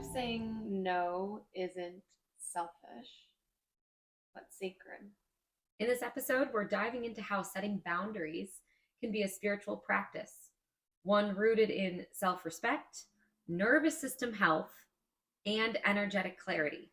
if saying no isn't selfish, but sacred? In this episode, we're diving into how setting boundaries can be a spiritual practice, one rooted in self respect, nervous system health, and energetic clarity.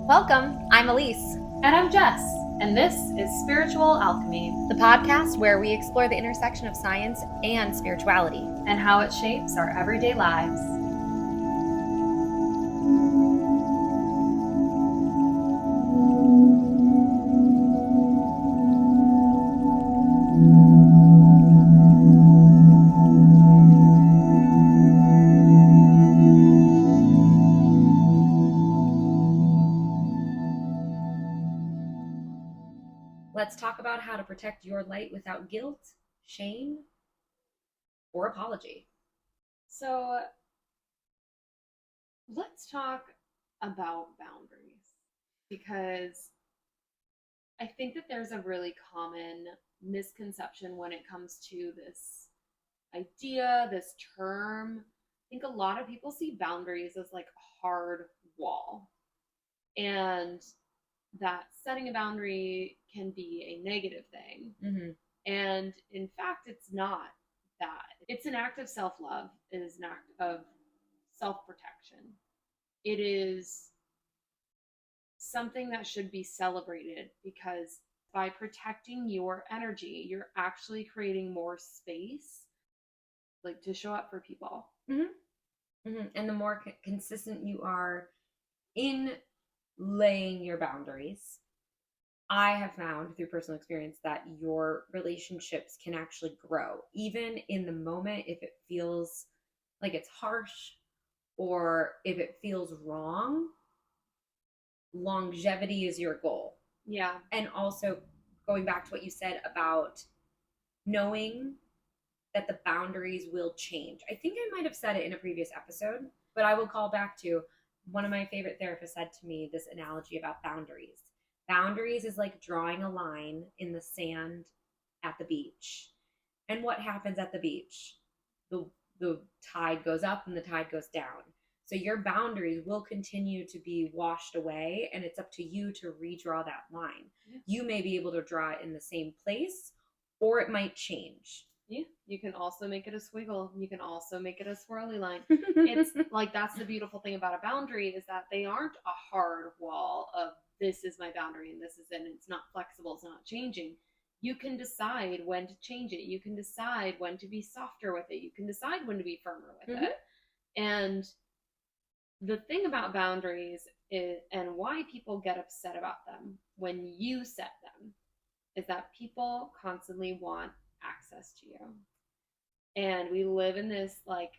Welcome, I'm Elise. And I'm Jess, and this is Spiritual Alchemy, the podcast where we explore the intersection of science and spirituality and how it shapes our everyday lives. Let's talk about how to protect your light without guilt, shame, or apology. So let's talk about boundaries, because I think that there's a really common misconception when it comes to this idea, this term. I think a lot of people see boundaries as like a hard wall, and that setting a boundary can be a negative thing. Mm-hmm. And in fact, it's not that. It's an act of self-love. It is an act of self-protection. It is something that should be celebrated, because by protecting your energy, you're actually creating more space, like, to show up for people. Mm-hmm. Mm-hmm. And the more consistent you are in laying your boundaries, I have found through personal experience that your relationships can actually grow, even in the moment, if it feels like it's harsh or if it feels wrong. Longevity is your goal. Yeah. And also going back to what you said about knowing that the boundaries will change. I think I might have said it in a previous episode, but I will call back to one of my favorite therapists said to me this analogy about boundaries. Boundaries is like drawing a line in the sand at the beach. And what happens at the beach? The tide goes up and the tide goes down. So your boundaries will continue to be washed away, and it's up to you to redraw that line. Yeah. You may be able to draw it in the same place, or it might change. Yeah, you can also make it a squiggle. You can also make it a swirly line. It's like, that's the beautiful thing about a boundary, is that they aren't a hard wall of this is my boundary and this is it. And it's not flexible. It's not changing. You can decide when to change it. You can decide when to be softer with it. You can decide when to be firmer with it. And the thing about boundaries is, and why people get upset about them when you set them, is that people constantly want access to you. And we live in this like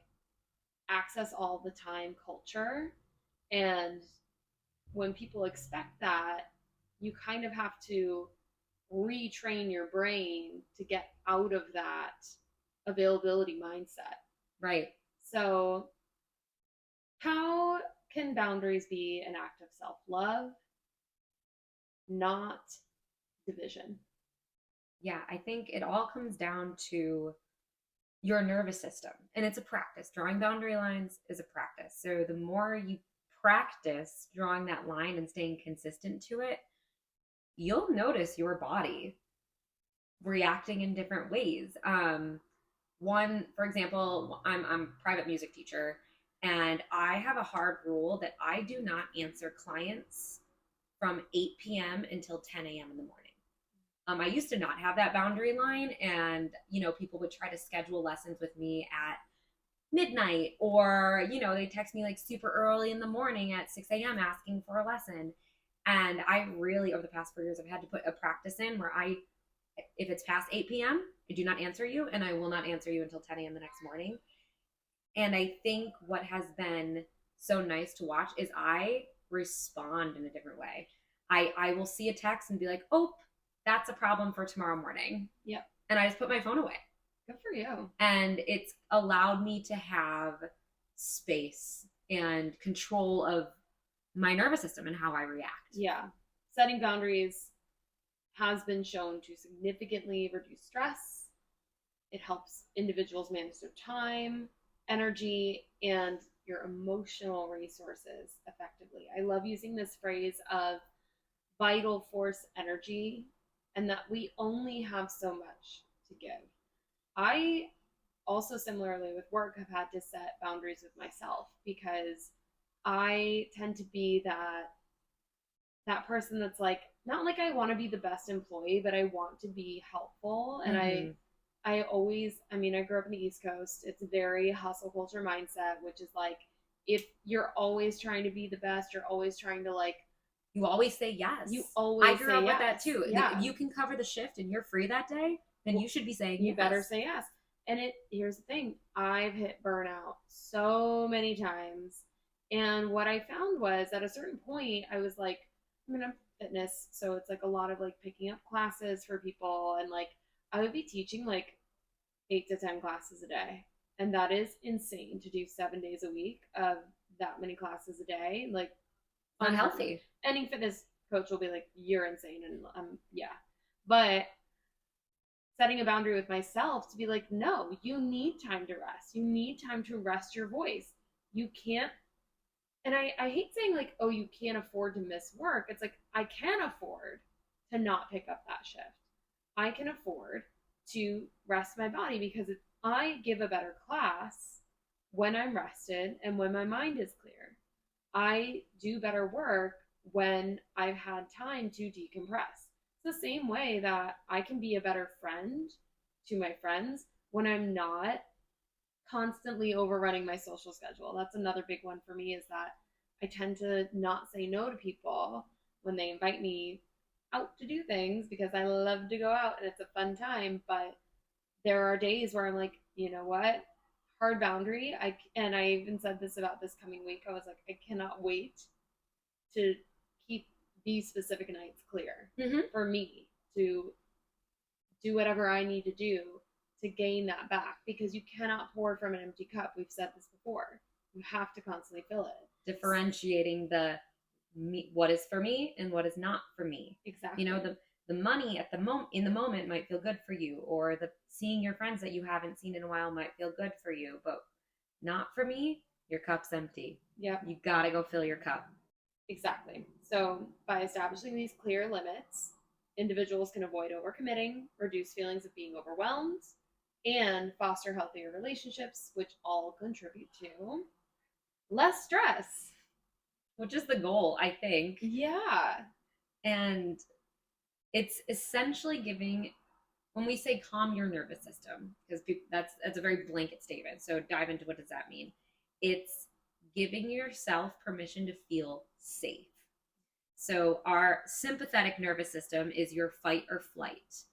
access all the time culture. And when people expect that, you kind of have to retrain your brain to get out of that availability mindset. Right. So how can boundaries be an act of self-love, not division? Yeah, I think it all comes down to your nervous system, and it's a practice. Drawing boundary lines is a practice. So the more you practice drawing that line and staying consistent to it, you'll notice your body reacting in different ways. One, for example, I'm a private music teacher, and I have a hard rule that I do not answer clients from 8 p.m. until 10 a.m. in the morning. I used to not have that boundary line, and, people would try to schedule lessons with me at midnight, or, they text me like super early in the morning at 6 a.m. asking for a lesson. And I really, over the past 4 years, I've had to put a practice in where if it's past 8 p.m., I do not answer you, and I will not answer you until 10 a.m. the next morning. And I think what has been so nice to watch is I respond in a different way. I will see a text and be like, oh, that's a problem for tomorrow morning. Yep. And I just put my phone away. Good for you. And it's allowed me to have space and control of my nervous system and how I react. Yeah. Setting boundaries has been shown to significantly reduce stress, It helps individuals manage their time, energy, and your emotional resources effectively. I love using this phrase of vital force energy, and that we only have so much to give. I also, similarly with work, have had to set boundaries with myself because I tend to be that person that's like, not like I want to be the best employee, but I want to be helpful. And I always, I mean, I grew up in the East Coast. It's a very hustle culture mindset, which is like, if you're always trying to be the best, you're always trying to like, you always say yes. You always I grew up with that too. Yeah. If you can cover the shift and you're free that day, then you should be saying you yes. better say yes. And here's the thing, I've hit burnout so many times. And what I found was at a certain point, I was like, I mean, I'm fitness, so it's like a lot of like picking up classes for people. And like, I would be teaching like 8 to 10 classes a day. And that is insane to do 7 days a week of that many classes a day. Like, unhealthy. Any fitness coach will be like, you're insane. And yeah. But setting a boundary with myself to be like, no, you need time to rest. You need time to rest your voice. You can't, and I hate saying like, oh, you can't afford to miss work. It's like, I can afford to not pick up that shift. I can afford to rest my body because I give a better class when I'm rested and when my mind is clear. I do better work when I've had time to decompress. It's the same way that I can be a better friend to my friends when I'm not constantly overrunning my social schedule. That's another big one for me, is that I tend to not say no to people when they invite me out to do things because I love to go out and it's a fun time. But there are days where I'm like, you know what? Hard boundary. And I even said this about this coming week. I was like, I cannot wait to keep these specific nights clear for me to do whatever I need to do to gain that back, because you cannot pour from an empty cup. We've said this before. You have to constantly fill it. Differentiating the what is for me and what is not for me. Exactly. You know, the money at the in the moment might feel good for you, or the seeing your friends that you haven't seen in a while might feel good for you, but not for me. Your cup's empty. Yeah. You gotta go fill your cup. Exactly. So by establishing these clear limits, individuals can avoid overcommitting, reduce feelings of being overwhelmed, and foster healthier relationships, which all contribute to less stress. Which is the goal, I think. Yeah. And it's essentially giving, when we say calm your nervous system, because that's a very blanket statement. So dive into, what does that mean? It's giving yourself permission to feel safe. So our sympathetic nervous system is your fight or flight.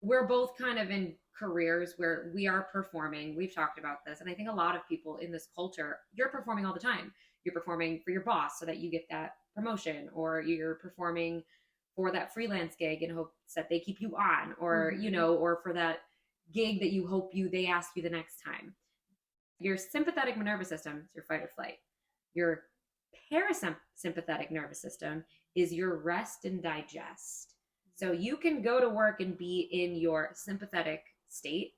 We're both kind of in careers where we are performing. We've talked about this. And I think a lot of people in this culture, you're performing all the time. You're performing for your boss so that you get that promotion, or you're performing for that freelance gig in hopes that they keep you on, or, you know, or for that gig that you hope they ask you the next time. Your sympathetic nervous system is your fight or flight. Your parasympathetic nervous system is your rest and digest. So you can go to work and be in your sympathetic state,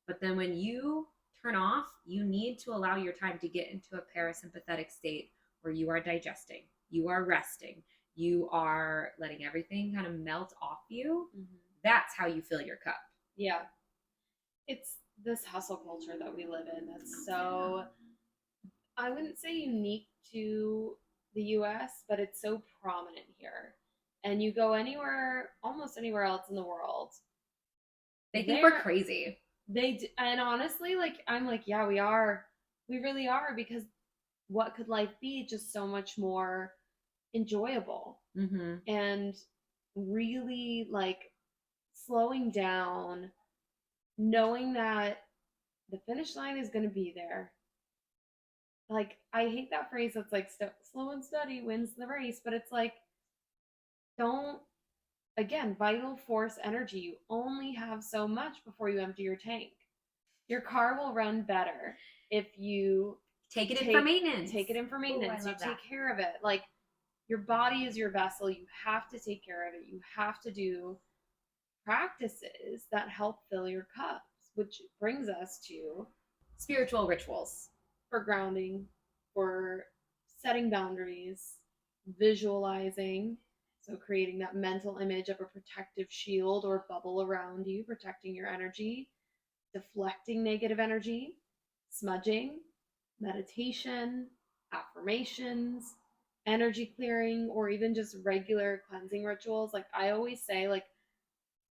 but then when you turn off, you need to allow your time to get into a parasympathetic state where you are digesting, you are resting, you are letting everything kind of melt off you. That's how you fill your cup. Yeah. It's this hustle culture that we live in that's so, I wouldn't say unique to the US, but it's so prominent here. And you go anywhere, almost anywhere else in the world, they think we're crazy. And honestly, like, I'm like, yeah, we are. We really are, because what could life be just so much more enjoyable? And really, like, slowing down, knowing that the finish line is going to be there. Like, I hate that phrase that's like, slow and steady wins the race, but it's like, again, vital force energy. You only have so much before you empty your tank. Your car will run better if you take it in for maintenance. Take it in for maintenance. You take care of it. Like, your body is your vessel. You have to take care of it. You have to do practices that help fill your cups, which brings us to Spiritual rituals. for grounding, for setting boundaries, visualizing. So, creating that mental image of a protective shield or bubble around you, protecting your energy, deflecting negative energy, smudging, meditation, affirmations, energy clearing, or even just regular cleansing rituals. Like I always say, like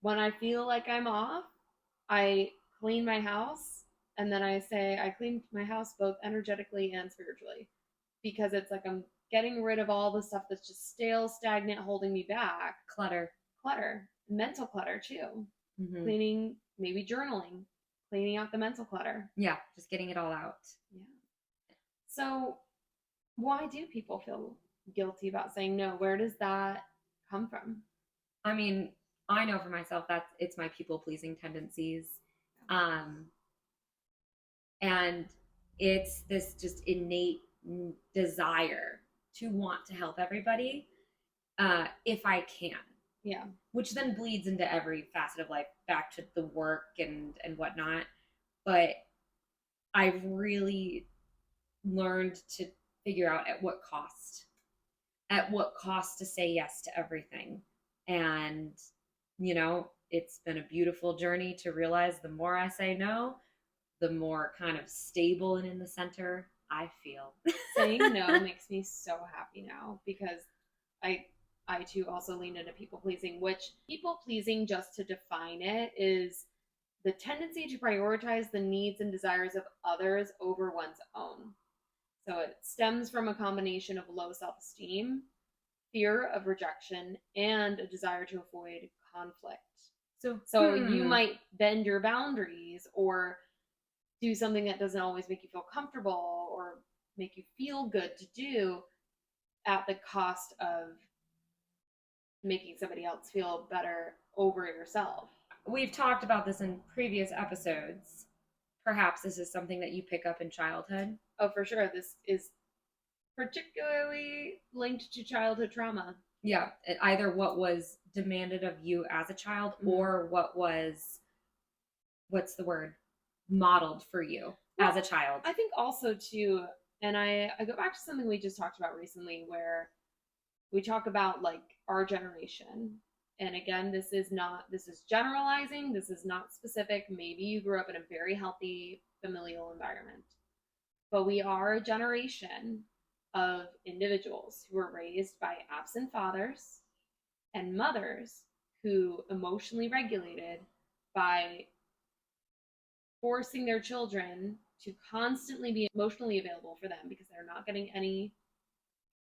when I feel like I'm off, I clean my house, and then I say I cleaned my house both energetically and spiritually, because it's like I'm getting rid of all the stuff that's just stale, stagnant, holding me back. Clutter, mental clutter too. Mm-hmm. Cleaning, maybe journaling, cleaning out the mental clutter. Yeah, just getting it all out. Yeah. So, why do people feel guilty about saying no? Where does that come from? I mean, I know for myself that it's my people pleasing tendencies. And it's this just innate desire to want to help everybody if I can. Yeah. Which then bleeds into every facet of life, back to the work and whatnot. But I've really learned to figure out at what cost to say yes to everything. And, you know, it's been a beautiful journey to realize the more I say no, the more kind of stable and in the center I feel. Saying no makes me so happy now, because I too also lean into people pleasing, which people pleasing, just to define it, is the tendency to prioritize the needs and desires of others over one's own. So it stems from a combination of low self-esteem, fear of rejection, and a desire to avoid conflict. So you might bend your boundaries or do something that doesn't always make you feel comfortable or make you feel good to do at the cost of making somebody else feel better over yourself. We've talked about this in previous episodes. Perhaps this is something that you pick up in childhood. Oh, for sure. This is particularly linked to childhood trauma. Yeah, either what was demanded of you as a child, or what was, what's the word, modeled for you as a child. I think also too, and I go back to something we just talked about recently, where we talk about like our generation. And again, this is generalizing, this is not specific. Maybe you grew up in a very healthy familial environment, but we are a generation of individuals who were raised by absent fathers and mothers who emotionally regulated by forcing their children to constantly be emotionally available for them because they're not getting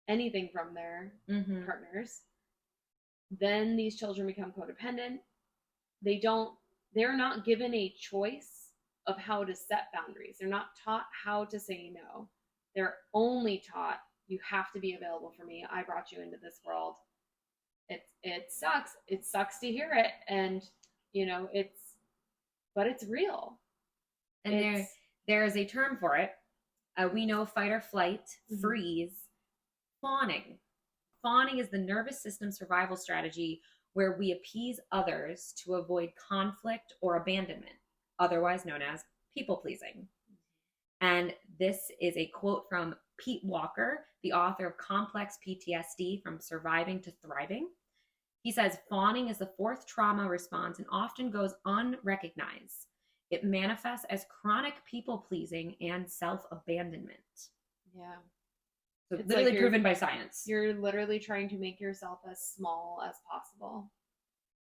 anything from their partners. Then these children become codependent. They're not given a choice of how to set boundaries. They're not taught how to say no. They're only taught, you have to be available for me. I brought you into this world. It sucks. It sucks to hear it. And, you know, but it's real. And there is a term for it. We know fight or flight, freeze, fawning. Fawning is the nervous system survival strategy where we appease others to avoid conflict or abandonment, otherwise known as people pleasing. And this is a quote from Pete Walker, the author of Complex PTSD from Surviving to Thriving. He says, fawning is the fourth trauma response and often goes unrecognized. It manifests as chronic people pleasing and self-abandonment. Yeah. So it's literally like proven by science. You're literally trying to make yourself as small as possible.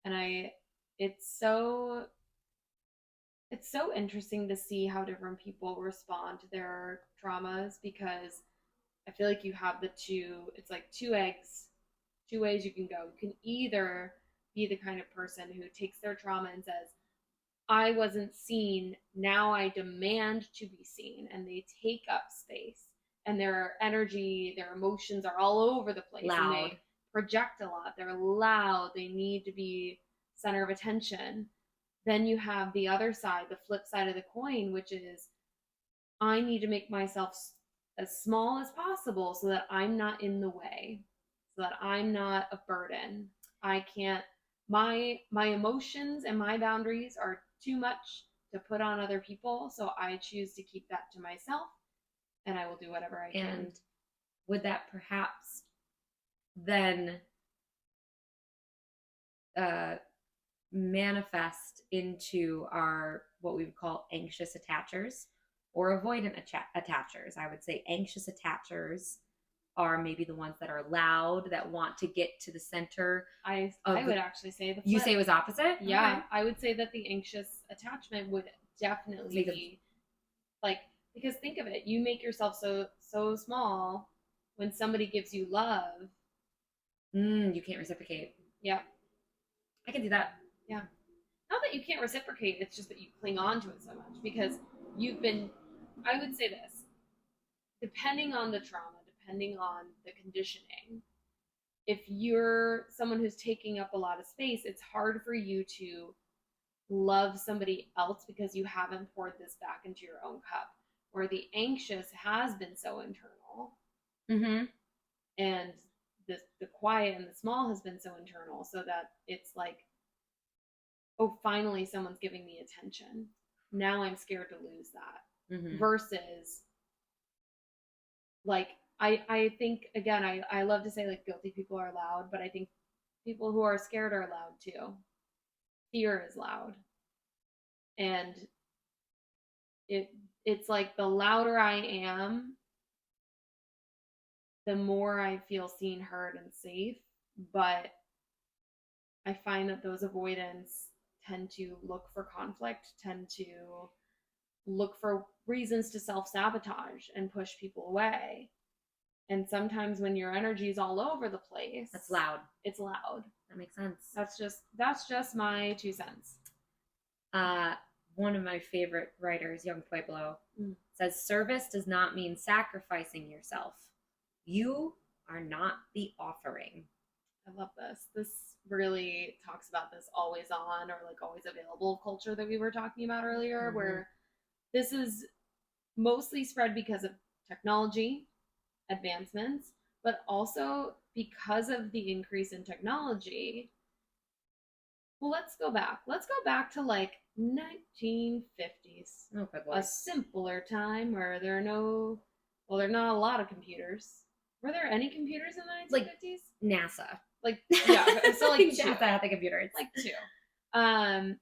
And it's so interesting to see how different people respond to their traumas, because I feel like you have it's like two ways you can go. You can either be the kind of person who takes their trauma and says, I wasn't seen, now I demand to be seen, and they take up space, and their energy, their emotions are all over the place. Loud. And they project a lot. They're loud. They need to be center of attention. Then you have the other side, the flip side of the coin, which is, I need to make myself as small as possible so that I'm not in the way, so that I'm not a burden. I can't my emotions and my boundaries are too much to put on other people, so I choose to keep that to myself, and I will do whatever I can. And would that perhaps then manifest into our what we would call anxious attachers or avoidant attachers? I would say anxious attachers are maybe the ones that are loud, that want to get to the center. I would actually say the flip. You say it was opposite? Yeah, Okay. I would say that the anxious attachment would definitely be like, because think of it, you make yourself so small when somebody gives you love. You can't reciprocate. Yeah. I can do that. Yeah. Not that you can't reciprocate, it's just that you cling on to it so much because you've been, I would say this, depending on the trauma, depending on the conditioning, if you're someone who's taking up a lot of space, it's hard for you to love somebody else because you haven't poured this back into your own cup. Where the anxious has been so internal, and the quiet and the small has been so internal, so that it's like, oh, finally someone's giving me attention. Now I'm scared to lose that. Versus, like, I think, again, I love to say, like, guilty people are loud, but I think people who are scared are loud too. Fear is loud. And it's like, the louder I am, the more I feel seen, heard, and safe. But I find that those avoidants tend to look for conflict, tend to look for reasons to self-sabotage and push people away. And sometimes when your energy is all over the place, that's loud. It's loud. That makes sense. That's just my 2 cents. One of my favorite writers, Young Pueblo, says service does not mean sacrificing yourself. You are not the offering. I love this. This really talks about this always on, or like always available culture that we were talking about earlier, where this is mostly spread because of technology advancements, but also because of the increase in technology. Well, let's go back to like 1950s. Oh, good Lord. A simpler time where there are not a lot of computers. Were there any computers in the 1950s? Like NASA. Like, yeah, so like NASA had the computers. Like 2.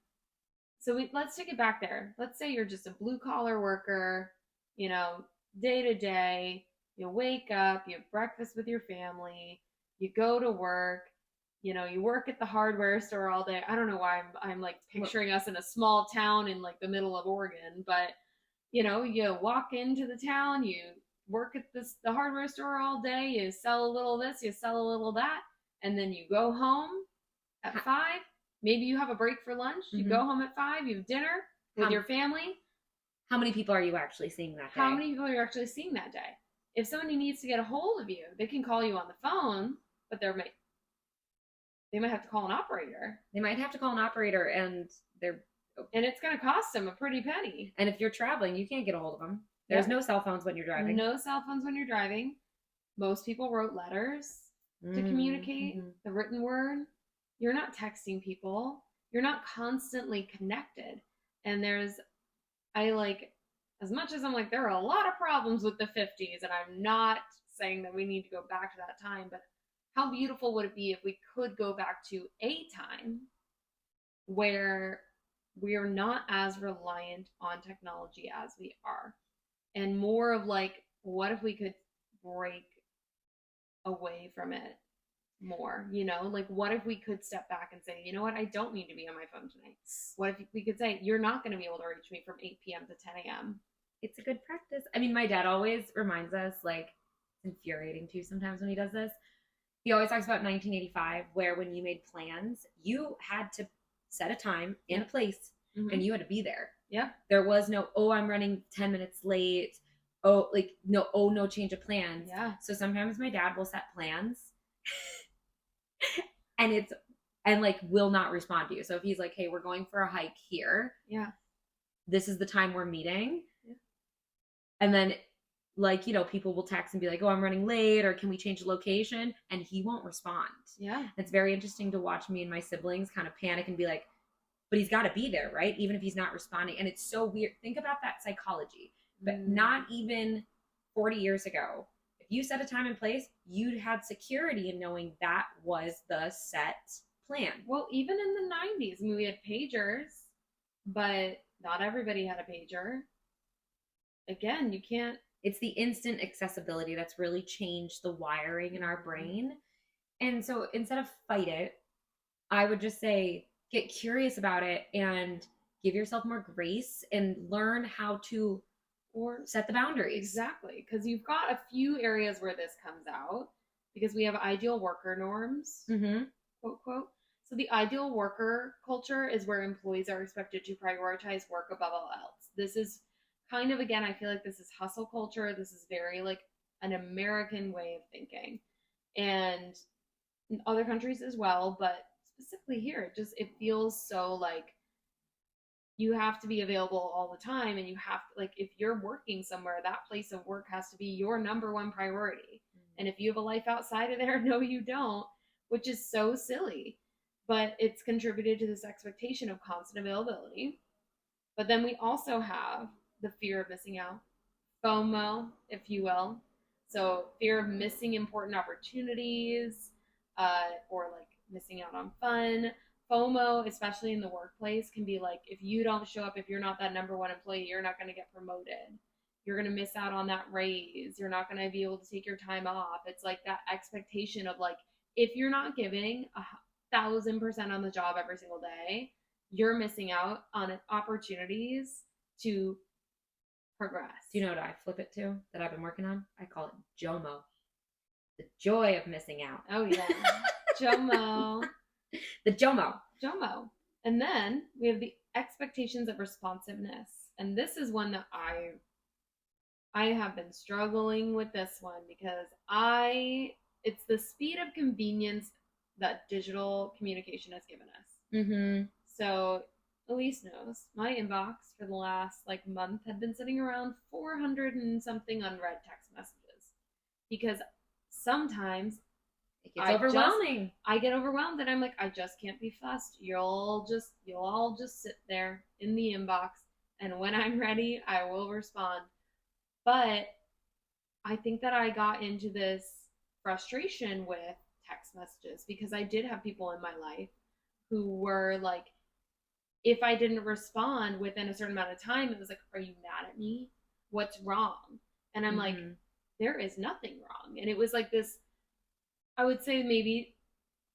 So let's take it back there. Let's say you're just a blue collar worker, day to day. You wake up, you have breakfast with your family, you go to work, you work at the hardware store all day. I don't know why I'm like picturing us in a small town in like the middle of Oregon, but you walk into the town, you work at the hardware store all day, you sell a little this, you sell a little that, and then you go home at 5. Maybe you have a break for lunch. You go home at 5, you have dinner with your family. How many people are you actually seeing that day? How many people are you actually seeing that day? If somebody needs to get a hold of you, they can call you on the phone, but they might have to call an operator. They might have to call an operator, and it's going to cost them a pretty penny. And if you're traveling, you can't get a hold of them. There's no cell phones when you're driving. No cell phones when you're driving. Most people wrote letters to communicate the written word. You're not texting people. You're not constantly connected. And as much as I'm like, there are a lot of problems with the 50s, and I'm not saying that we need to go back to that time, but how beautiful would it be if we could go back to a time where we are not as reliant on technology as we are, and more of like, what if we could break away from it more? Like, what if we could step back and say, you know what, I don't need to be on my phone tonight. What if we could say, you're not going to be able to reach me from 8 p.m. to 10 a.m. It's a good practice. I mean, my dad always reminds us, like, it's infuriating too sometimes when he does this. He always talks about 1985, where when you made plans, you had to set a time in a place, and you had to be there. Yeah. There was no, I'm running 10 minutes late. No change of plans. Yeah. So sometimes my dad will set plans and will not respond to you. So if he's like, hey, we're going for a hike here. Yeah. This is the time we're meeting. Yeah. And then Like, people will text and be like, oh, I'm running late, or can we change the location? And he won't respond. Yeah. It's very interesting to watch me and my siblings kind of panic and be like, but he's got to be there, right? Even if he's not responding. And it's so weird. Think about that psychology. But not even 40 years ago, if you set a time and place, you'd had security in knowing that was the set plan. Well, even in the 90s, I mean, we had pagers, but not everybody had a pager. Again, you can't. It's the instant accessibility that's really changed the wiring in our brain. And so instead of fight it, I would just say get curious about it and give yourself more grace and learn how to set the boundaries. Exactly. Because you've got a few areas where this comes out because we have ideal worker norms, quote, quote. So the ideal worker culture is where employees are expected to prioritize work above all else. This is kind of, again, I feel like this is hustle culture. This is very like an American way of thinking. And in other countries as well, but specifically here, it feels so like you have to be available all the time, and you have to, like, if you're working somewhere, that place of work has to be your number one priority. And if you have a life outside of there, no, you don't, which is so silly. But it's contributed to this expectation of constant availability. But then we also have the fear of missing out, FOMO, if you will. So fear of missing important opportunities, or like missing out on fun. FOMO, especially in the workplace, can be like, if you don't show up, if you're not that number one employee, you're not going to get promoted. You're going to miss out on that raise. You're not going to be able to take your time off. It's like that expectation of like, if you're not giving 1,000% on the job every single day, you're missing out on opportunities to progress. Do you know what I flip it to that I've been working on? I call it JOMO. The joy of missing out. Oh, yeah. JOMO. The JOMO. JOMO. And then we have the expectations of responsiveness. And this is one that I have been struggling with this one because it's the speed of convenience that digital communication has given us. So Elise knows my inbox for the last like month had been sitting around 400 and something unread text messages because sometimes it gets overwhelming. I get overwhelmed and I'm like, I just can't be fussed. You'll all just sit there in the inbox, and when I'm ready, I will respond. But I think that I got into this frustration with text messages because I did have people in my life who were like, if I didn't respond within a certain amount of time, it was like, are you mad at me? What's wrong? And I'm like, there is nothing wrong. And it was like this, I would say maybe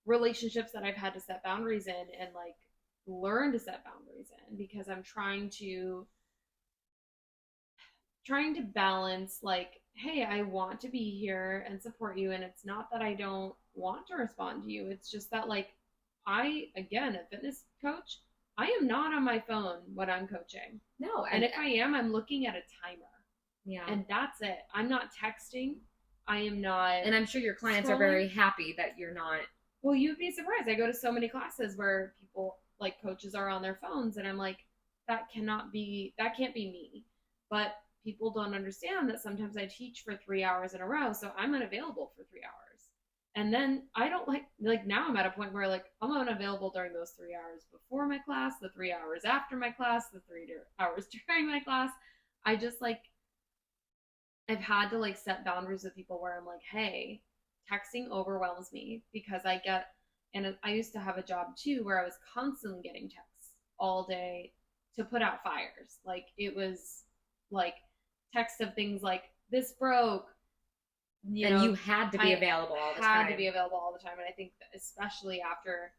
relationships that I've had to set boundaries in and like learn to set boundaries in because I'm trying to balance like, hey, I want to be here and support you. And it's not that I don't want to respond to you. It's just that like again, a fitness coach, I am not on my phone when I'm coaching. No. And if I am, I'm looking at a timer. Yeah. And that's it. I'm not texting. I am not. And I'm sure your clients are very happy that you're not. Well, you'd be surprised. I go to so many classes where people, like coaches, are on their phones. And I'm like, that can't be me. But people don't understand that sometimes I teach for 3 hours in a row. So I'm unavailable for 3 hours. And then I don't like now I'm at a point where like I'm unavailable during those 3 hours before my class, the 3 hours after my class, the 3 hours during my class. I just like, I've had to like set boundaries with people where I'm like, hey, texting overwhelms me because and I used to have a job too where I was constantly getting texts all day to put out fires. Like it was like text of things like this broke. You had to be available all the time. Had to be available all the time. And I think that especially after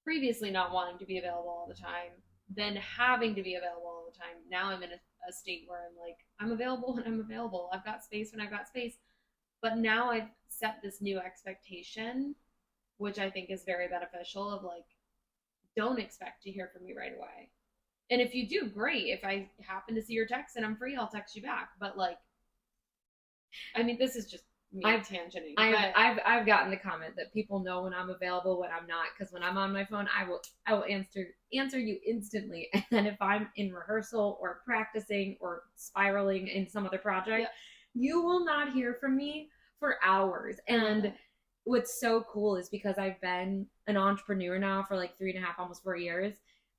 previously not wanting to be available all the time, then having to be available all the time, now I'm in a state where I'm like, I'm available when I'm available. I've got space when I've got space. But now I've set this new expectation, which I think is very beneficial of like, don't expect to hear from me right away. And if you do, great. If I happen to see your text and I'm free, I'll text you back. But like, I mean, this is just me tangenting. I've gotten the comment that people know when I'm available, when I'm not, because when I'm on my phone, I will answer you instantly. And then if I'm in rehearsal or practicing or spiraling in some other project, You will not hear from me for hours. And what's so cool is because I've been an entrepreneur now for like 3.5, almost 4 years.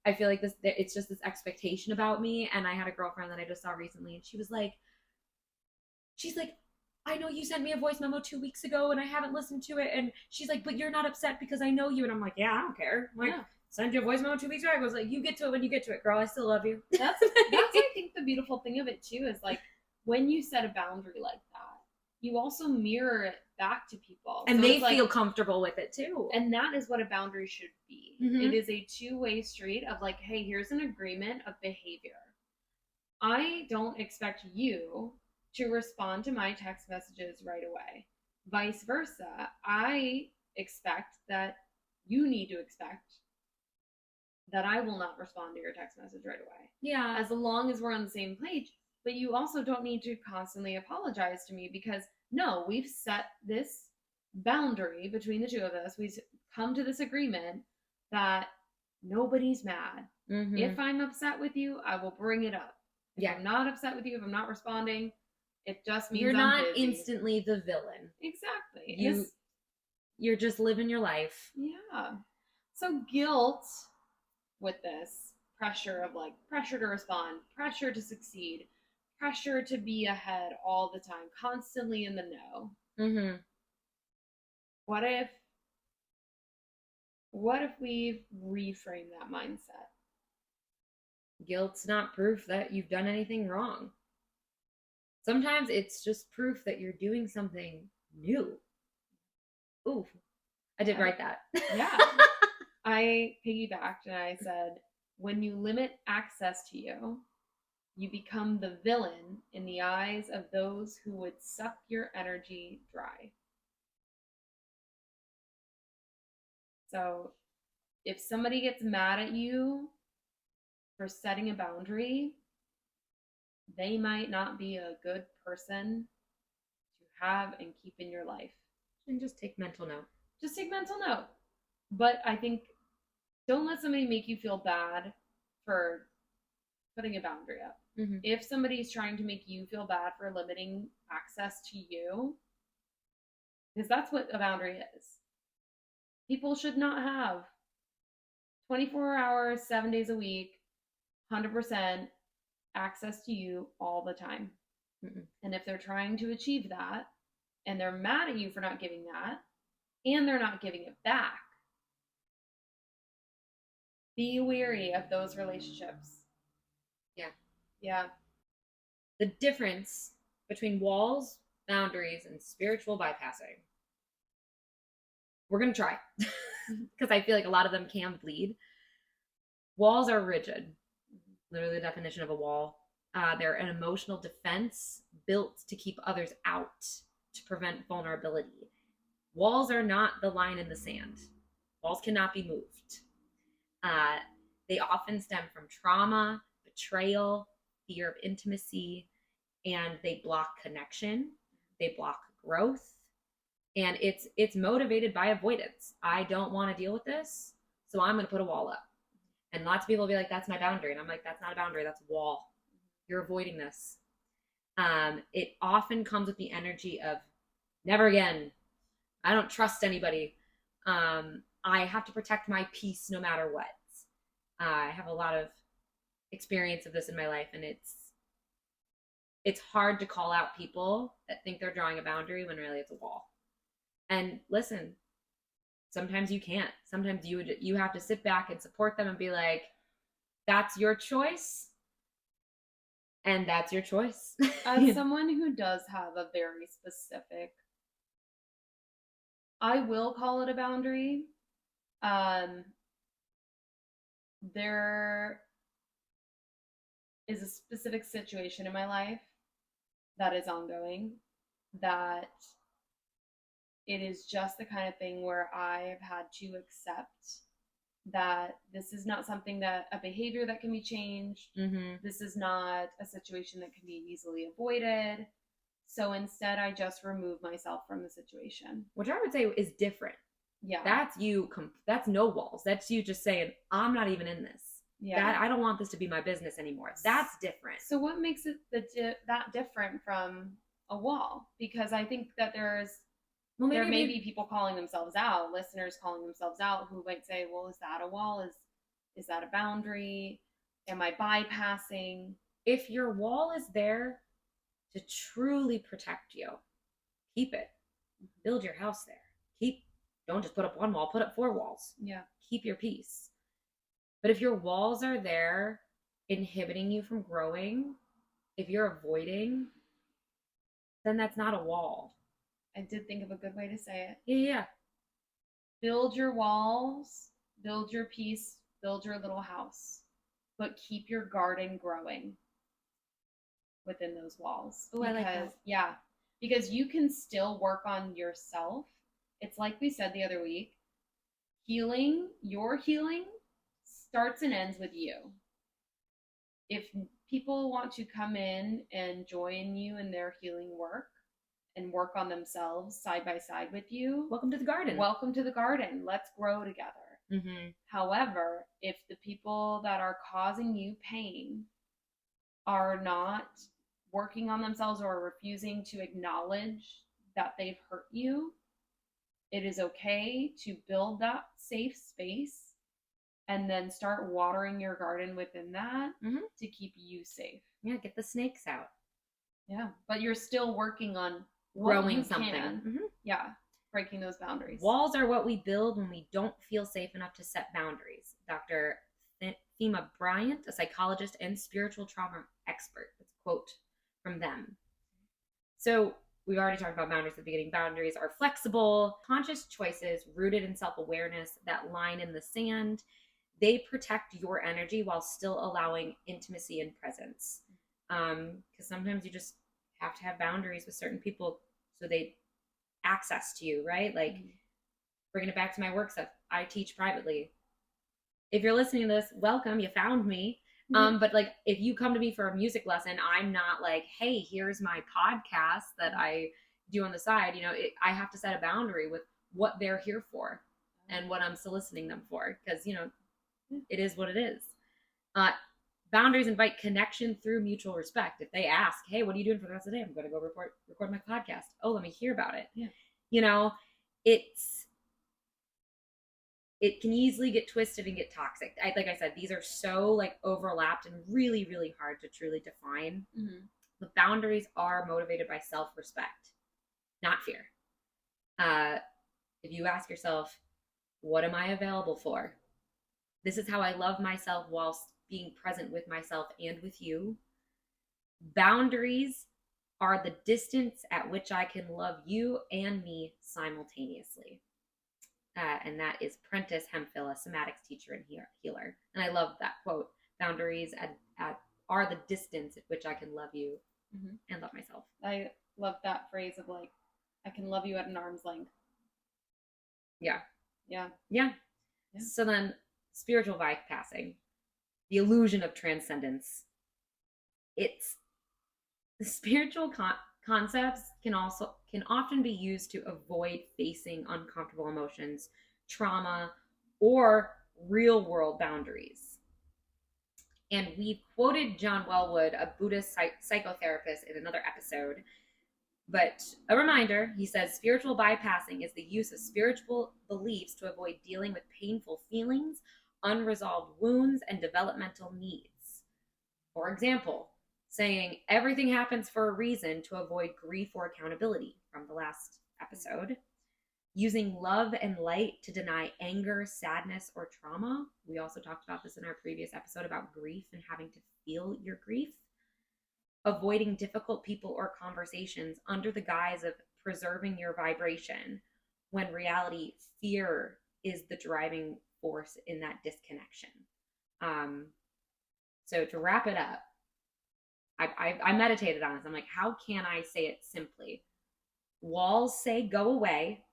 I feel like it's just this expectation about me. And I had a girlfriend that I just saw recently, and she's like, I know you sent me a voice memo 2 weeks ago and I haven't listened to it. And she's like, but you're not upset because I know you. And I'm like, yeah, I don't care. I'm like, send you a voice memo 2 weeks ago. I was like, you get to it when you get to it, girl. I still love you. That's I think the beautiful thing of it too is like when you set a boundary like that, you also mirror it back to people. And so they feel comfortable with it too. And that is what a boundary should be. Mm-hmm. It is a two-way street of like, hey, here's an agreement of behavior. I don't expect you to respond to my text messages right away. Vice versa, I expect that you need to expect that I will not respond to your text message right away. Yeah. As long as we're on the same page. But you also don't need to constantly apologize to me because, no, we've set this boundary between the two of us. We've come to this agreement that nobody's mad. Mm-hmm. If I'm upset with you, I will bring it up. If I'm not upset with you, if I'm not responding, it just means you're not busy. Instantly the villain. Exactly. You're just living your life. Yeah. So guilt with this pressure of like pressure to respond, pressure to succeed, pressure to be ahead all the time, constantly in the know. Mm-hmm. What if we reframe that mindset? Guilt's not proof that you've done anything wrong. Sometimes it's just proof that you're doing something new. Ooh, I did write that. Yeah. I piggybacked and I said, when you limit access to you, you become the villain in the eyes of those who would suck your energy dry. So if somebody gets mad at you for setting a boundary, they might not be a good person to have and keep in your life. And just take mental note. Just take mental note. But I think don't let somebody make you feel bad for putting a boundary up. Mm-hmm. If somebody's trying to make you feel bad for limiting access to you, because that's what a boundary is. People should not have 24 hours, 7 days a week, 100% access to you all the time. Mm-mm. And if they're trying to achieve that, and they're mad at you for not giving that, and they're not giving it back, be wary of those relationships. Yeah. Yeah. The difference between walls, boundaries, and spiritual bypassing. We're going to try because I feel like a lot of them can bleed. Walls are rigid. Literally the definition of a wall. They're an emotional defense built to keep others out, to prevent vulnerability. Walls are not the line in the sand. Walls cannot be moved. They often stem from trauma, betrayal, fear of intimacy, and they block connection. They block growth. And it's motivated by avoidance. I don't want to deal with this, so I'm going to put a wall up. And lots of people will be like, that's my boundary. And I'm like, that's not a boundary, that's a wall. You're avoiding this. It often comes with the energy of never again. I don't trust anybody. I have to protect my peace no matter what. I have a lot of experience of this in my life, and it's hard to call out people that think they're drawing a boundary when really it's a wall. And listen, sometimes you can't. Sometimes you have to sit back and support them and be like, that's your choice. And that's your choice. As someone who does have a very specific, I will call it a boundary. There is a specific situation in my life that is ongoing, that it is just the kind of thing where I've had to accept that this is not something that a behavior that can be changed. Mm-hmm. This is not a situation that can be easily avoided. So instead, I just remove myself from the situation. Which I would say is different. Yeah. That's you. That's no walls. That's you just saying, I'm not even in this. Yeah. I don't want this to be my business anymore. That's different. So what makes it that different from a wall, because I think that there maybe may be people calling themselves out, listeners calling themselves out, who might say, well, is that a wall? Is that a boundary? Am I bypassing? If your wall is there to truly protect you, keep it. Build your house there. Don't just put up one wall, put up 4 walls. Yeah. Keep your peace. But if your walls are there inhibiting you from growing, if you're avoiding, then that's not a wall. I did think of a good way to say it. Yeah. Build your walls, build your peace, build your little house, but keep your garden growing within those walls. Oh, I like that. Yeah, because you can still work on yourself. It's like we said the other week, your healing starts and ends with you. If people want to come in and join you in their healing work and work on themselves side by side with you, welcome to the garden. Welcome to the garden. Let's grow together. Mm-hmm. However, if the people that are causing you pain are not working on themselves or refusing to acknowledge that they've hurt you, it is okay to build that safe space and then start watering your garden within that to keep you safe. Yeah, get the snakes out. Yeah, but you're still working on growing something. Yeah, breaking those boundaries. Walls are what we build when we don't feel safe enough to set boundaries. Dr. Thema Bryant, a psychologist and spiritual trauma expert. That's a quote from them. So we've already talked about boundaries at the beginning. Boundaries are flexible, conscious choices rooted in self-awareness, that line in the sand. They protect your energy while still allowing intimacy and presence. Because sometimes you just have to have boundaries with certain people so they access to you, right? Like bringing it back to my work stuff. I teach privately. If you're listening to this, welcome, you found me. But like, if you come to me for a music lesson, I'm not like, hey, here's my podcast that I do on the side. You know, I have to set a boundary with what they're here for and what I'm soliciting them for, because, you know, it is what it is. Boundaries invite connection through mutual respect. If they ask, hey, what are you doing for the rest of the day? I'm going to go record my podcast. Oh, let me hear about it. Yeah. You know, it can easily get twisted and get toxic. Like I said, these are so like overlapped and really, really hard to truly define. The boundaries are motivated by self-respect, not fear. If you ask yourself, what am I available for? This is how I love myself whilst being present with myself and with you. Boundaries are the distance at which I can love you and me simultaneously. And that is Prentice Hemphill, a somatics teacher and healer. And I love that quote. Boundaries are the distance at which I can love you and love myself. I love that phrase of like, I can love you at an arm's length. Yeah. Yeah. So then spiritual bypassing, the illusion of transcendence. It's the spiritual concepts can often be used to avoid facing uncomfortable emotions, trauma, or real world boundaries. And we quoted John Wellwood, a Buddhist psychotherapist, in another episode. But a reminder, he says, spiritual bypassing is the use of spiritual beliefs to avoid dealing with painful feelings, unresolved wounds, and developmental needs. For example, saying everything happens for a reason to avoid grief or accountability from the last episode. Using love and light to deny anger, sadness, or trauma. We also talked about this in our previous episode about grief and having to feel your grief. Avoiding difficult people or conversations under the guise of preserving your vibration, when reality, fear is the driving force in that disconnection. So to wrap it up, I meditated on this. I'm like, how can I say it simply? Walls say go away,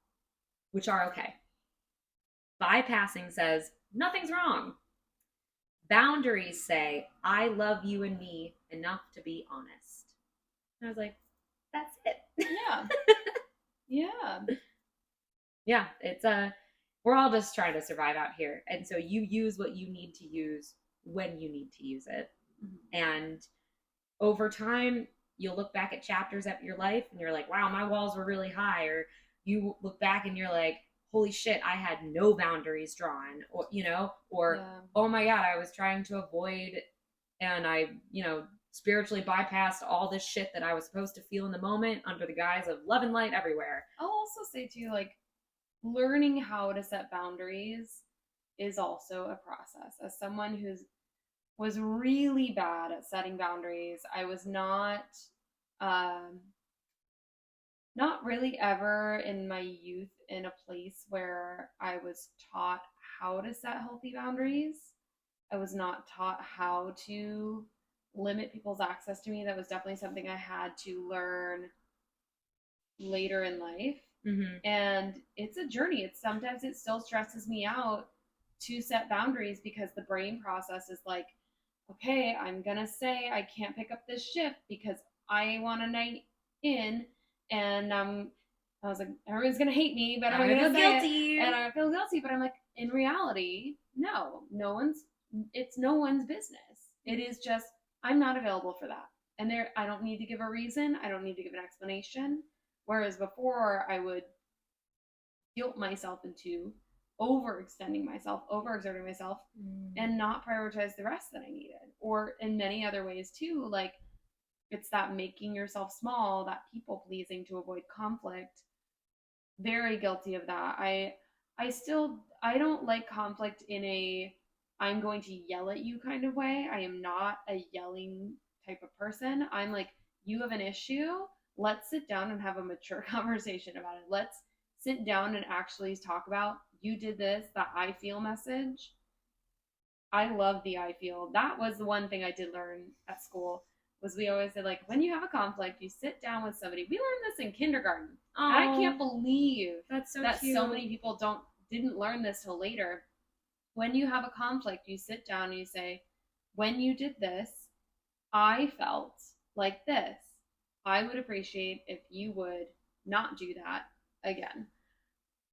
which are okay. Bypassing says nothing's wrong. Boundaries say I love you and me enough to be honest. And I was like, that's it. Yeah. It's we're all just trying to survive out here, and so you use what you need to use when you need to use it. And over time, you'll look back at chapters of your life and you're like, wow, my walls were really high. Or you look back and you're like, holy shit, I had no boundaries drawn, or, or, oh my God, I was trying to avoid, and I, spiritually bypassed all this shit that I was supposed to feel in the moment under the guise of love and light everywhere. I'll also say too, like, learning how to set boundaries is also a process. As someone was really bad at setting boundaries, I was not really ever in my youth in a place where I was taught how to set healthy boundaries. I was not taught how to limit people's access to me. That was definitely something I had to learn later in life. Mm-hmm. And it's a journey. Sometimes it still stresses me out to set boundaries because the brain process is like, okay, I'm going to say I can't pick up this shift because I want a night in, and I was like, everyone's going to hate me, but I'm going to feel guilty. And I feel guilty, but I'm like, in reality, it's no one's business. It is just, I'm not available for that. And I don't need to give a reason. I don't need to give an explanation. Whereas before, I would guilt myself into overextending myself, overexerting myself, and not prioritize the rest that I needed. Or in many other ways too, like, it's that making yourself small, that people pleasing to avoid conflict. Very guilty of that. I don't like conflict in a I'm going to yell at you kind of way. I am not a yelling type of person. I'm like, you have an issue, let's sit down and have a mature conversation about it. Let's sit down and actually talk about, you did this, that I feel message. I love the I feel. That was the one thing I did learn at school, was we always said, like, when you have a conflict, you sit down with somebody. We learned this in kindergarten. Oh, and I can't believe that's so that cute. So many people didn't learn this till later. When you have a conflict, you sit down and you say, when you did this, I felt like this. I would appreciate if you would not do that again,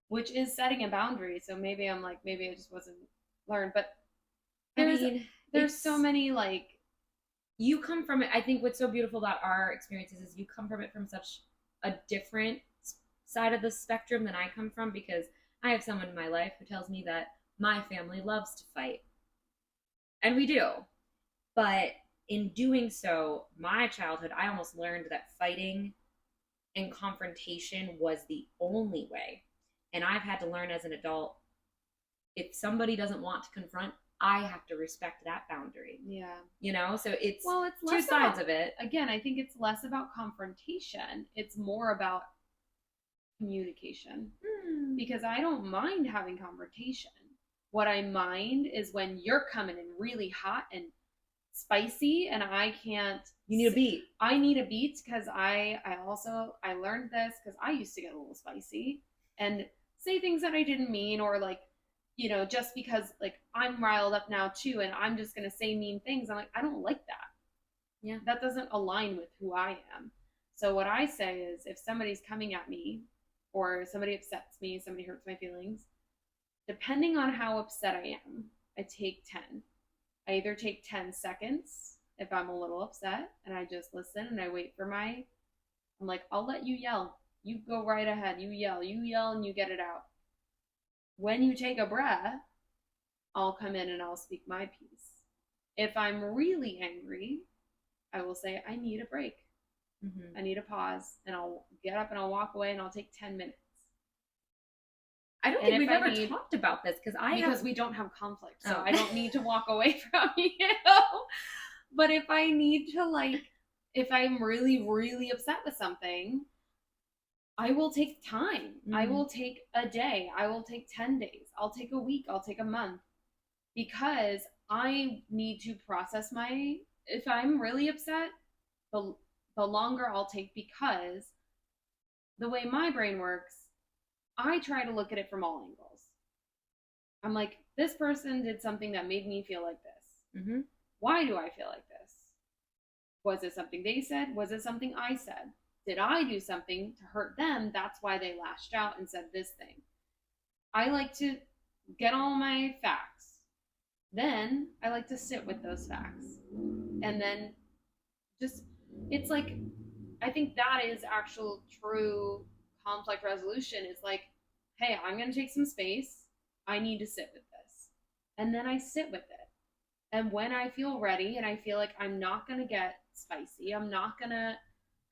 which is setting a boundary. So maybe I'm like, maybe I just wasn't learned, but there's so many, like, you come from it. I think what's so beautiful about our experiences is you come from it from such a different side of the spectrum than I come from, because I have someone in my life who tells me that my family loves to fight. And we do. But in doing so, my childhood, I almost learned that fighting and confrontation was the only way. And I've had to learn as an adult, if somebody doesn't want to confront, I have to respect that boundary. Yeah. So it's two sides of it. Again, I think it's less about confrontation. It's more about communication. Because I don't mind having confrontation. What I mind is when you're coming in really hot and spicy and I can't. You need a beat. I need a beat, because I learned this because I used to get a little spicy and say things that I didn't mean, or like, just because, like, I'm riled up now too and I'm just going to say mean things. I'm like, I don't like that. Yeah. That doesn't align with who I am. So what I say is, if somebody's coming at me or somebody upsets me, somebody hurts my feelings, depending on how upset I am, I take 10. I either take 10 seconds if I'm a little upset and I just listen and I wait for I'm like, I'll let you yell. You go right ahead. You yell and you get it out. When you take a breath, I'll come in and I'll speak my piece. If I'm really angry, I will say, I need a break. I need a pause, and I'll get up and I'll walk away and I'll take 10 minutes. I don't think we've ever talked about this because we don't have conflict, so I don't need to walk away from you. But if I need to, like, if I'm really, really upset with something, I will take time. I will take a day. I will take 10 days. I'll take a week. I'll take a month, because I need to process if I'm really upset, the longer I'll take, because the way my brain works, I try to look at it from all angles. I'm like, this person did something that made me feel like this. Why do I feel like this? Was it something they said? Was it something I said? Did I do something to hurt them? That's why they lashed out and said this thing. I like to get all my facts. Then I like to sit with those facts. And then just it's like, I think that is actual true conflict resolution. Is like, hey, I'm going to take some space. I need to sit with this. And then I sit with it. And when I feel ready and I feel like I'm not going to get spicy, I'm not going to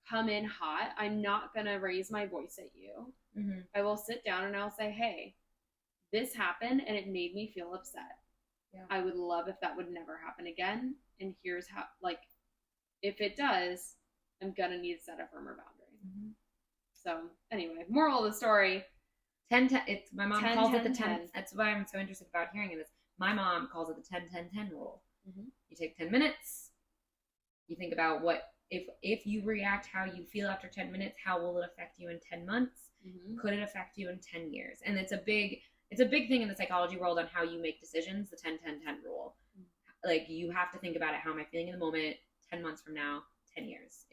come in hot, I'm not going to raise my voice at you. Mm-hmm. I will sit down and I'll say, hey, this happened and it made me feel upset. Yeah. I would love if that would never happen again. And here's how, like, if it does, I'm going to need to set a firmer boundary. Mm-hmm. So, anyway, moral of the story. 10-10. It's my mom 10, calls 10, it the 10. 10. That's why I'm so interested about hearing it. My mom calls it the 10-10-10 rule. Mm-hmm. You take 10 minutes. You think about what if you react how you feel after 10 minutes, how will it affect you in 10 months? Mm-hmm. Could it affect you in 10 years? And it's a big thing in the psychology world on how you make decisions, the 10-10-10 rule. Mm-hmm. Like, you have to think about it. How am I feeling in the moment? 10 months from now, 10 years.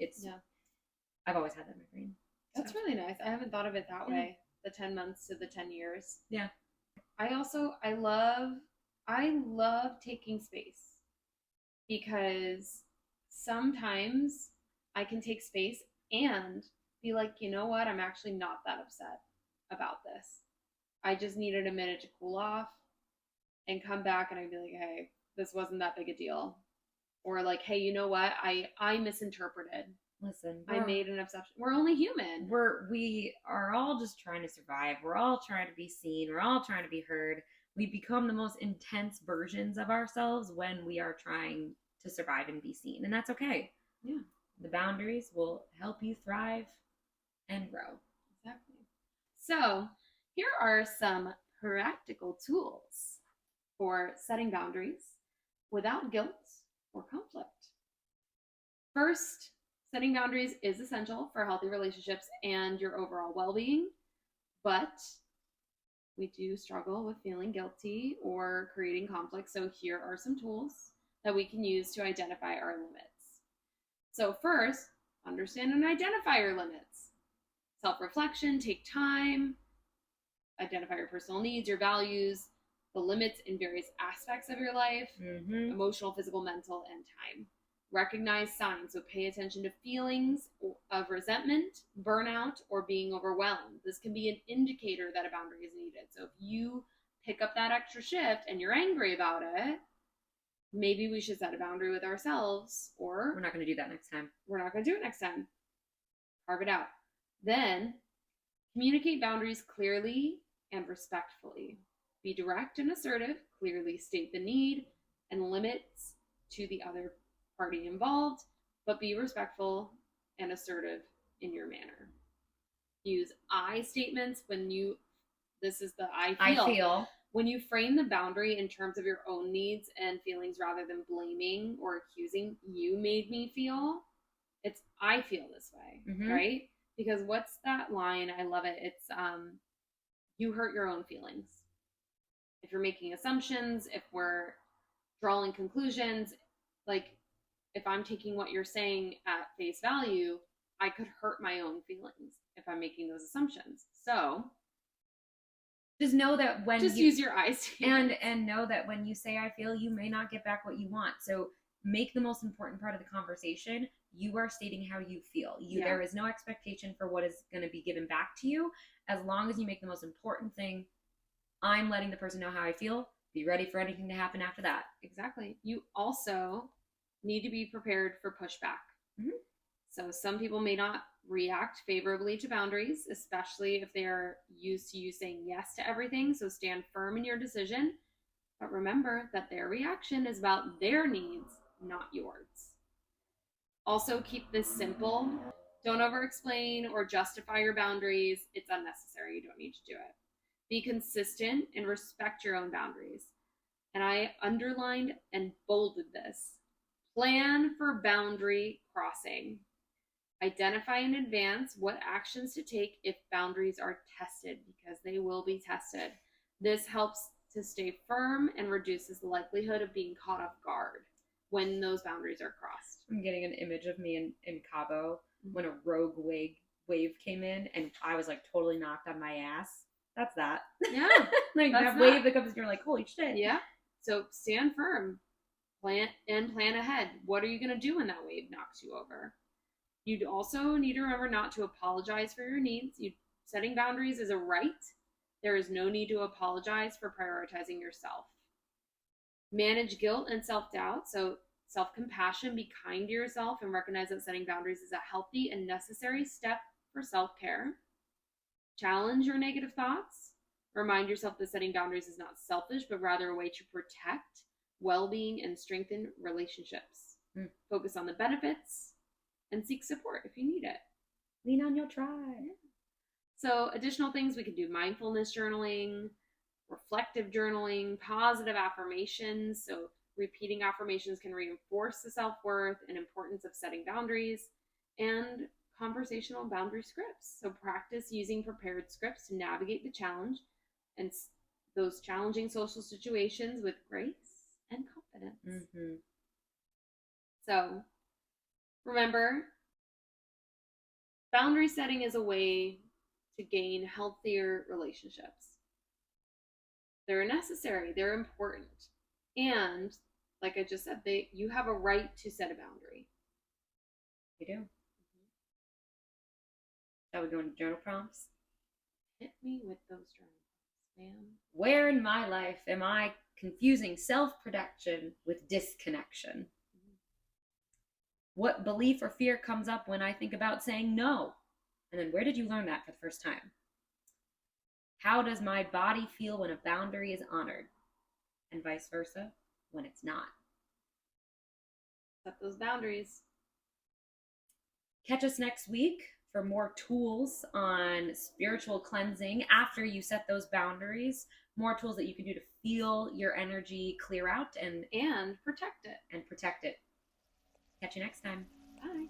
I've always had that in my brain. That's really nice. I haven't thought of it that way. The 10 months to the 10 years. Yeah. I love taking space, because sometimes I can take space and be like, you know what? I'm actually not that upset about this. I just needed a minute to cool off and come back, and I'd be like, hey, this wasn't that big a deal. Or like, hey, you know what? I misinterpreted. Listen, I made an exception. We're only human. We are all just trying to survive. We're all trying to be seen. We're all trying to be heard. We become the most intense versions of ourselves when we are trying to survive and be seen. And that's okay. Yeah. The boundaries will help you thrive and grow. Exactly. So here are some practical tools for setting boundaries without guilt or conflict. First, setting boundaries is essential for healthy relationships and your overall well-being, but we do struggle with feeling guilty or creating conflict. So here are some tools that we can use to identify our limits. So first, understand and identify your limits. Self-reflection, take time, identify your personal needs, your values, the limits in various aspects of your life, emotional, physical, mental, and time. Recognize signs, so pay attention to feelings of resentment, burnout, or being overwhelmed. This can be an indicator that a boundary is needed. So if you pick up that extra shift and you're angry about it, maybe we should set a boundary with ourselves, or we're not going to do that next time. We're not going to do it next time. Carve it out. Then communicate boundaries clearly and respectfully. Be direct and assertive, clearly state the need and limits to the other party involved, but be respectful and assertive in your manner. Use I statements this is the I feel. When you frame the boundary in terms of your own needs and feelings rather than blaming or accusing, you made me feel, it's I feel this way, right? Because what's that line? I love it. It's you hurt your own feelings. If you're making assumptions, if we're drawing conclusions, like if I'm taking what you're saying at face value, I could hurt my own feelings if I'm making those assumptions. So just know that when use your eyes and know that when you say I feel, you may not get back what you want. So make the most important part of the conversation. You are stating how you feel. There is no expectation for what is going to be given back to you. As long as you make the most important thing, I'm letting the person know how I feel. Be ready for anything to happen after that. Exactly. You also need to be prepared for pushback. So some people may not react favorably to boundaries, especially if they're used to you saying yes to everything. So stand firm in your decision. But remember that their reaction is about their needs, not yours. Also, keep this simple. Don't over-explain or justify your boundaries. It's unnecessary. You don't need to do it. Be consistent and respect your own boundaries. And I underlined and bolded this. Plan for boundary crossing. Identify in advance what actions to take if boundaries are tested, because they will be tested. This helps to stay firm and reduces the likelihood of being caught off guard when those boundaries are crossed. I'm getting an image of me in Cabo when a rogue wave came in and I was like totally knocked on my ass. That's that. Yeah. Like that wave that comes and you're like, holy shit. Yeah. So stand firm. Plan ahead. What are you going to do when that wave knocks you over? You'd also need to remember not to apologize for your needs. Setting boundaries is a right. There is no need to apologize for prioritizing yourself. Manage guilt and self-doubt. So self-compassion, be kind to yourself and recognize that setting boundaries is a healthy and necessary step for self-care. Challenge your negative thoughts. Remind yourself that setting boundaries is not selfish, but rather a way to protect well-being and strengthen relationships. Focus on the benefits and seek support if you need it. Lean on your tribe. So additional things, we could do mindfulness journaling, reflective journaling, positive affirmations. So repeating affirmations can reinforce the self-worth and importance of setting boundaries, and conversational boundary scripts. So practice using prepared scripts to navigate the challenge and those challenging social situations with grace and confidence. So remember, boundary setting is a way to gain healthier relationships. They're necessary, they're important. And like I just said, you have a right to set a boundary. You do. Shall we go into journal prompts? Hit me with those journal prompts, man. Where in my life am I confusing self-protection with disconnection? What belief or fear comes up when I think about saying no? And then where did you learn that for the first time? How does my body feel when a boundary is honored? And vice versa when it's not? Set those boundaries. Catch us next week for more tools on spiritual cleansing after you set those boundaries. More tools that you can do to feel your energy clear out and protect it. Catch you next time. Bye.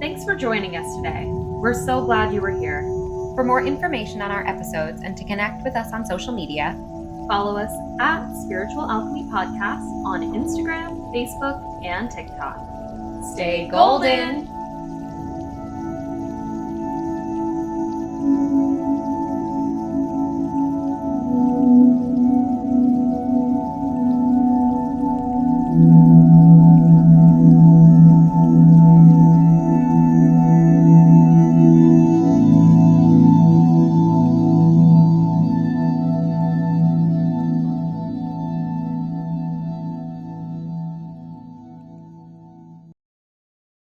Thanks for joining us today. We're so glad you were here. For more information on our episodes and to connect with us on social media, follow us at Spiritual Alchemy Podcast on Instagram, Facebook, and TikTok. Stay golden!